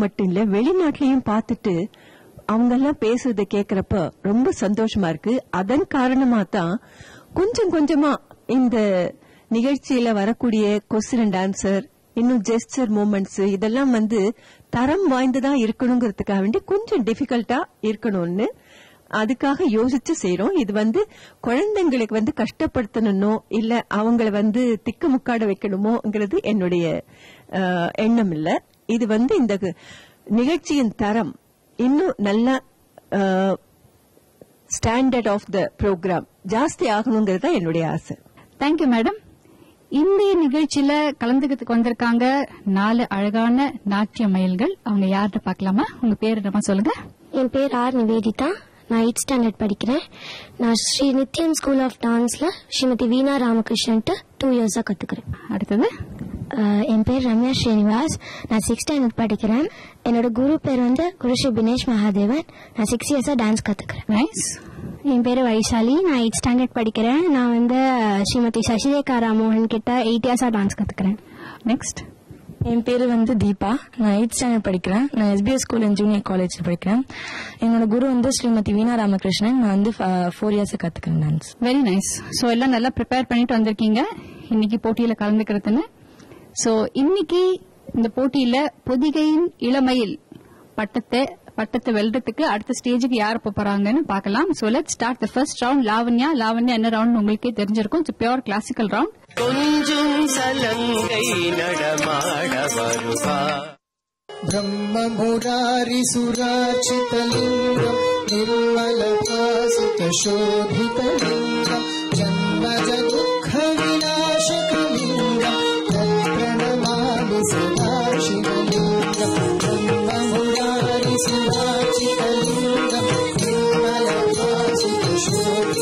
மட்டும் இல்ல, வெளிநாட்டிலையும் பார்த்துட்டு அவங்க எல்லாம் பேசுறத கேக்குறப்ப ரொம்ப சந்தோஷமா இருக்கு. அதன் காரணமா தான் கொஞ்சம் கொஞ்சமா இந்த நிகழ்ச்சியில வரக்கூடிய கொஸ்டின் அண்ட் ஆன்சர், இன்னும் ஜெஸ்டர் மூமெண்ட்ஸ் இதெல்லாம் தரம் வாய்ந்ததா இருக்கணுங்கிறதுக்காக வேண்டி கொஞ்சம் டிஃபிகல்ட்டா இருக்கணும்னு அதுக்காக யோசிச்சு செய்யறோம். இது குழந்தைங்களுக்கு கஷ்டப்படுத்தணுமோ இல்ல அவங்கள திக்குமுக்காட வைக்கணுமோங்கிறது என்னுடைய எண்ணம் இல்ல. இது இந்த நிகழ்ச்சியின் தரம் இன்னும் நல்ல ஸ்டாண்டர்ட் ஆஃப் த ப்ரோக்ராம் ஜாஸ்தி ஆகணுங்கிறது என்னுடைய ஆசை. Thank you madam. இந்த நிகழ்ச்சியில கலந்துக்கிறதுக்கு வந்திருக்காங்க 4 அழகான நாட்டிய மயில்கள். அவங்க யார்கிட்ட பாக்கலாமா? உங்க பேர் என்னமா சொல்லுங்க. என் பேர் ஆர் நிவேதிதா. நான் 8th ஸ்டாண்டர்ட் படிக்கிறேன். நான் ஸ்ரீ நித்யம் ஸ்கூல் ஆஃப் டான்ஸ்ல ஸ்ரீமதி வீணா ராமகிருஷ்ணன் 2 இயர்ஸா கத்துக்கிறேன். அடுத்தது என் பேர் ரம்யா ஸ்ரீனிவாஸ். நான் 6th ஸ்டாண்டர்ட் படிக்கிறேன். என்னோட குரு பேர் குரு ஸ்ரீ பினேஷ் மகாதேவன். நான் 6 இயர்ஸா டான்ஸ் கத்துக்கிறேன். நைஸ். என் பேரு வைஷாலி. நான் 8th ஸ்டாண்டர்ட் படிக்கிறேன். நான் ஸ்ரீமதி சசிரேகா ராமோகன் கிட்ட 8 இயர்ஸா டான்ஸ் கத்துக்கிறேன். நெக்ஸ்ட் என் பேரு தீபா. நான் 8th ஸ்டாண்டர்ட் படிக்கிறேன். நான் SBS school and junior college படிக்கிறேன். என்னோட குரு ஸ்ரீமதி வீணா ராமகிருஷ்ணன். நான் 4 இயர்ஸ் கத்துக்கிறேன் டான்ஸ். Very nice. சோ எல்லாம் நல்லா ப்ரிப்பேர் பண்ணிட்டு வந்திருக்கீங்க இன்னைக்கு போட்டியில கலந்துக்கிறதுன்னு. சோ இன்னைக்கு இந்த போட்டியில பொதிகையின் இளமயில் பட்டத்தை வெல்றதுக்கு அடுத்த ஸ்டேஜுக்கு யார் போறாங்கன்னு பாக்கலாம். So let's start the first round. Lavanya என்ன ரவுண்ட் உங்களுக்கே தெரிஞ்சிருக்கும். It's pure classical round. கொஞ்சம் சலங்கை நடமாட வருவா பிரம்ம முராரி சுராச்சிதலிங்கம் நிர்மல பாசித சோபிதலிங்கம் ஜன்மஜ துக்க விநாசகலிங்கம் தத்பிரணமாமி சதா சிவலிங்கம் பிரம்ம முராரி சுராச்சிதலிங்கம் நிர்மல பாசித சோபிதலிங்கம்